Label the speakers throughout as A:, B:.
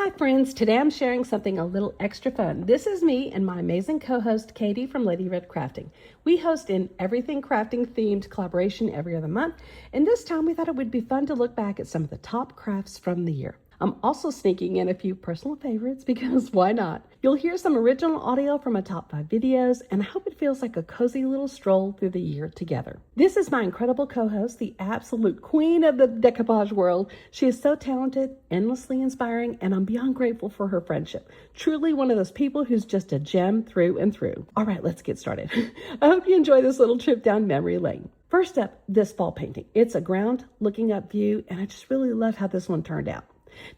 A: Hi friends, today I'm sharing something a little extra fun. This is me and my amazing co-host Katie from Lady Red Crafting. We host an everything crafting themed collaboration every other month, and this time we thought it would be fun to look back at some of the top crafts from the year. I'm also sneaking in a few personal favorites because why not? You'll hear some original audio from my top 5 videos, and I hope it feels like a cozy little stroll through the year together. This is my incredible co-host, the absolute queen of the decoupage world. She is so talented, endlessly inspiring, and I'm beyond grateful for her friendship. Truly one of those people who's just a gem through and through. All right, let's get started. I hope you enjoy this little trip down memory lane. First up, this fall painting. It's a ground looking up view, and I just really love how this one turned out.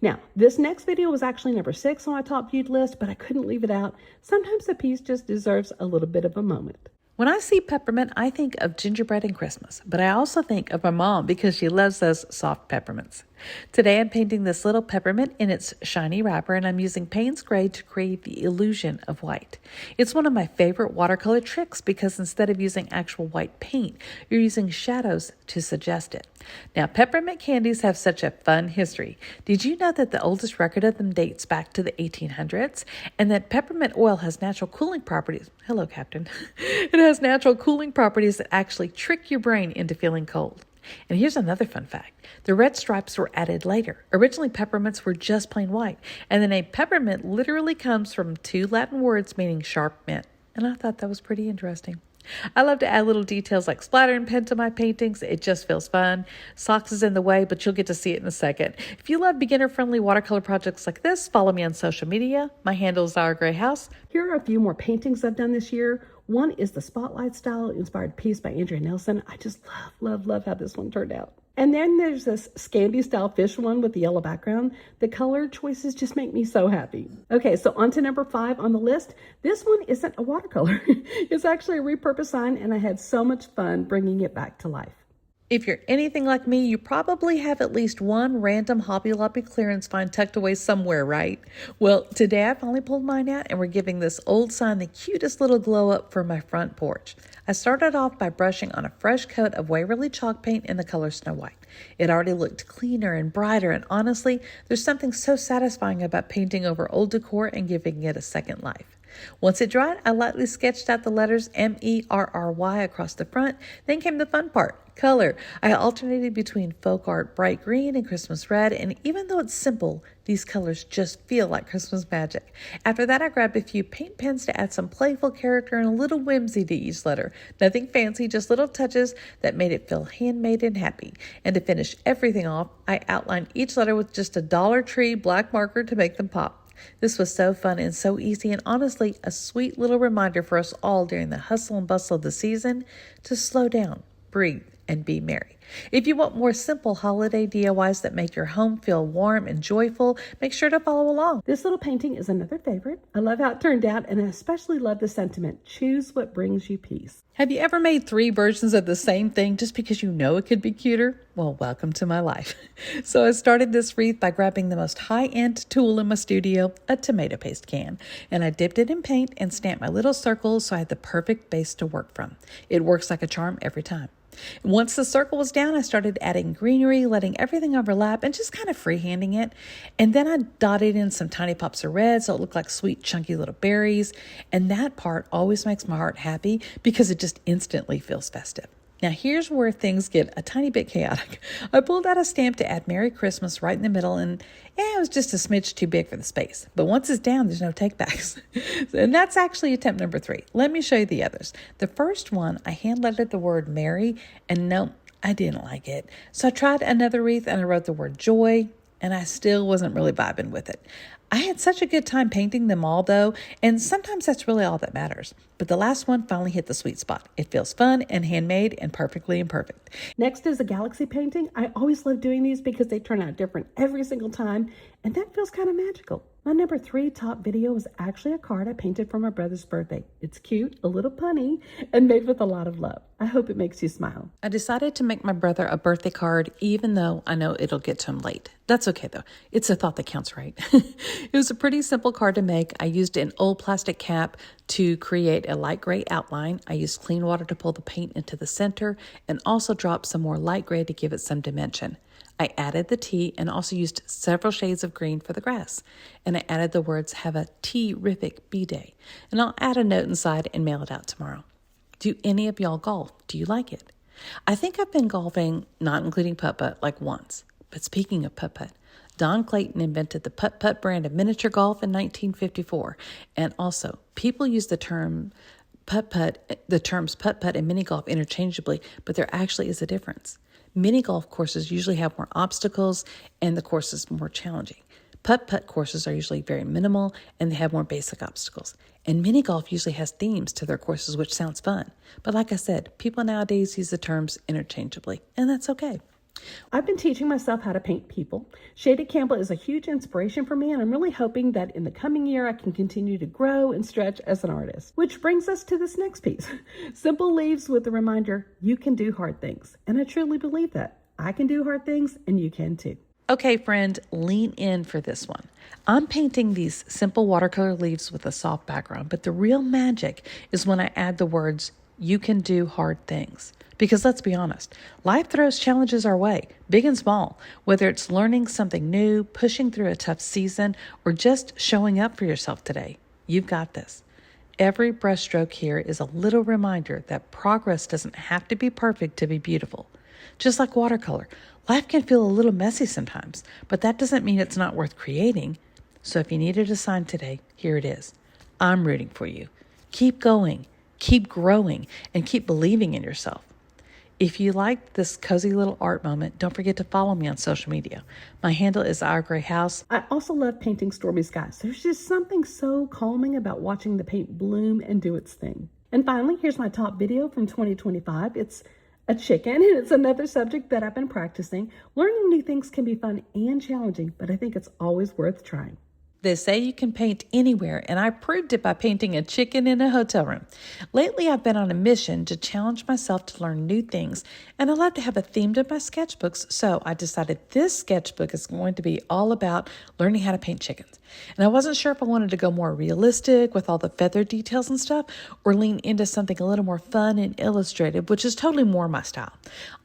A: Now, this next video was actually number 6 on my top viewed list, but I couldn't leave it out. Sometimes a piece just deserves a little bit of a moment.
B: When I see peppermint, I think of gingerbread and Christmas, but I also think of my mom because she loves those soft peppermints. Today I'm painting this little peppermint in its shiny wrapper, and I'm using Payne's Gray to create the illusion of white. It's one of my favorite watercolor tricks because instead of using actual white paint, you're using shadows to suggest it. Now, peppermint candies have such a fun history. Did you know that the oldest record of them dates back to the 1800s, and that peppermint oil has natural cooling properties? Hello, Captain. It has natural cooling properties that actually trick your brain into feeling cold. And here's another fun fact. The red stripes were added later. Originally, peppermints were just plain white, and the name peppermint literally comes from 2 Latin words meaning sharp mint. And I thought that was pretty interesting. I love to add little details like splatter and pen to my paintings. It just feels fun. Socks is in the way, but you'll get to see it in a second. If you love beginner-friendly watercolor projects like this, follow me on social media. My handle is Our Gray House.
A: Here are a few more paintings I've done this year. One is the Spotlight Style inspired piece by Andrea Nelson. I just love how this one turned out. And then there's this Scandi style fish one with the yellow background. The color choices just make me so happy. Okay, so on to number 5 on the list. This one isn't a watercolor. It's actually a repurpose sign, and I had so much fun bringing it back to life.
B: If you're anything like me, you probably have at least one random Hobby Lobby clearance find tucked away somewhere, right? Well, today I finally pulled mine out, and we're giving this old sign the cutest little glow up for my front porch. I started off by brushing on a fresh coat of Waverly chalk paint in the color Snow White. It already looked cleaner and brighter, and honestly, there's something so satisfying about painting over old decor and giving it a second life. Once it dried, I lightly sketched out the letters M-E-R-R-Y across the front. Then came the fun part, color. I alternated between folk art bright green and Christmas red, and even though it's simple, these colors just feel like Christmas magic. After that, I grabbed a few paint pens to add some playful character and a little whimsy to each letter. Nothing fancy, just little touches that made it feel handmade and happy. And to finish everything off, I outlined each letter with just a Dollar Tree black marker to make them pop. This was so fun and so easy, and honestly, a sweet little reminder for us all during the hustle and bustle of the season to slow down, breathe, and be merry. If you want more simple holiday DIYs that make your home feel warm and joyful, make sure to follow along.
A: This little painting is another favorite. I love how it turned out, and I especially love the sentiment, choose what brings you peace.
B: Have you ever made 3 versions of the same thing just because you know it could be cuter? Well, welcome to my life. So I started this wreath by grabbing the most high-end tool in my studio, a tomato paste can, and I dipped it in paint and stamped my little circles so I had the perfect base to work from. It works like a charm every time. Once the circle was down, I started adding greenery, letting everything overlap and just kind of freehanding it. And then I dotted in some tiny pops of red so it looked like sweet, chunky little berries. And that part always makes my heart happy because it just instantly feels festive. Now here's where things get a tiny bit chaotic. I pulled out a stamp to add Merry Christmas right in the middle, and it was just a smidge too big for the space. But once it's down, there's no takebacks. And that's actually attempt number 3. Let me show you the others. The first one, I hand-lettered the word Merry, and no, I didn't like it. So I tried another wreath, and I wrote the word Joy, and I still wasn't really vibing with it. I had such a good time painting them all, though, and sometimes that's really all that matters. But the last one finally hit the sweet spot. It feels fun and handmade and perfectly imperfect.
A: Next is a galaxy painting. I always love doing these because they turn out different every single time, and that feels kind of magical. My number 3 top video is actually a card I painted for my brother's birthday. It's cute, a little punny, and made with a lot of love. I hope it makes you smile.
B: I decided to make my brother a birthday card, even though I know it'll get to him late. That's okay, though. It's a thought that counts, right? It was a pretty simple card to make. I used an old plastic cap to create a light gray outline. I used clean water to pull the paint into the center and also dropped some more light gray to give it some dimension. I added the tea and also used several shades of green for the grass. And I added the words, "Have a tea-rific bee-day." And I'll add a note inside and mail it out tomorrow. Do any of y'all golf? Do you like it? I think I've been golfing, not including putt-putt, like once. But speaking of putt-putt, Don Clayton invented the putt-putt brand of miniature golf in 1954. And also, people use the terms putt-putt and mini golf interchangeably, but there actually is a difference. Mini golf courses usually have more obstacles and the course is more challenging. Putt-putt courses are usually very minimal and they have more basic obstacles. And mini golf usually has themes to their courses, which sounds fun. But like I said, people nowadays use the terms interchangeably, and that's okay.
A: I've been teaching myself how to paint people. Shady Campbell is a huge inspiration for me, and I'm really hoping that in the coming year I can continue to grow and stretch as an artist. Which brings us to this next piece. Simple leaves with the reminder, you can do hard things. And I truly believe that. I can do hard things, and you can too.
B: Okay, friend, lean in for this one. I'm painting these simple watercolor leaves with a soft background, but the real magic is when I add the words, "You can do hard things." Because let's be honest, life throws challenges our way, big and small, whether it's learning something new, pushing through a tough season, or just showing up for yourself today. You've got this. Every brushstroke here is a little reminder that progress doesn't have to be perfect to be beautiful. Just like watercolor, life can feel a little messy sometimes, but that doesn't mean it's not worth creating. So if you needed a sign today, here it is. I'm rooting for you. Keep going, keep growing, and keep believing in yourself. If you liked this cozy little art moment, don't forget to follow me on social media. My handle is Our Gray House.
A: I also love painting stormy skies. There's just something so calming about watching the paint bloom and do its thing. And finally, here's my top video from 2025. It's a chicken, and it's another subject that I've been practicing. Learning new things can be fun and challenging, but I think it's always worth trying.
B: They say you can paint anywhere, and I proved it by painting a chicken in a hotel room. Lately, I've been on a mission to challenge myself to learn new things, and I love to have a theme to my sketchbooks, so I decided this sketchbook is going to be all about learning how to paint chickens. And I wasn't sure if I wanted to go more realistic with all the feather details and stuff, or lean into something a little more fun and illustrative, which is totally more my style.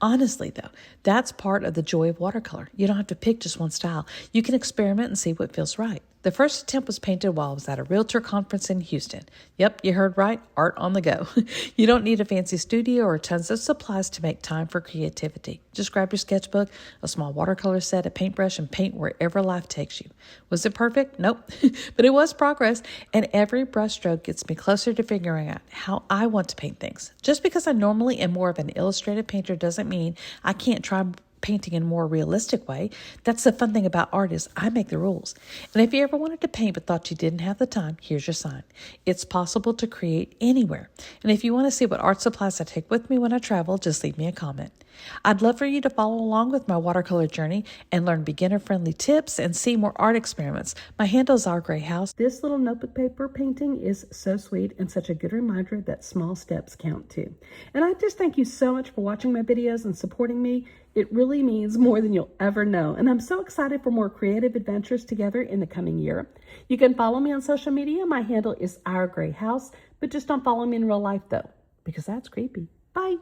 B: Honestly, though, that's part of the joy of watercolor. You don't have to pick just one style. You can experiment and see what feels right. The first attempt was painted while I was at a realtor conference in Houston. Yep, you heard right, art on the go. You don't need a fancy studio or tons of supplies to make time for creativity. Just grab your sketchbook, a small watercolor set, a paintbrush, and paint wherever life takes you. Was it perfect? Nope, but it was progress, and every brushstroke gets me closer to figuring out how I want to paint things. Just because I normally am more of an illustrative painter doesn't mean I can't try painting in a more realistic way. That's the fun thing about art is I make the rules. And if you ever wanted to paint but thought you didn't have the time, here's your sign. It's possible to create anywhere. And if you want to see what art supplies I take with me when I travel, just leave me a comment. I'd love for you to follow along with my watercolor journey and learn beginner-friendly tips and see more art experiments. My handle is Our Gray House.
A: This little notebook paper painting is so sweet and such a good reminder that small steps count too. And I just thank you so much for watching my videos and supporting me. It really means more than you'll ever know. And I'm so excited for more creative adventures together in the coming year. You can follow me on social media. My handle is Our Gray House, but just don't follow me in real life though, because that's creepy. Bye.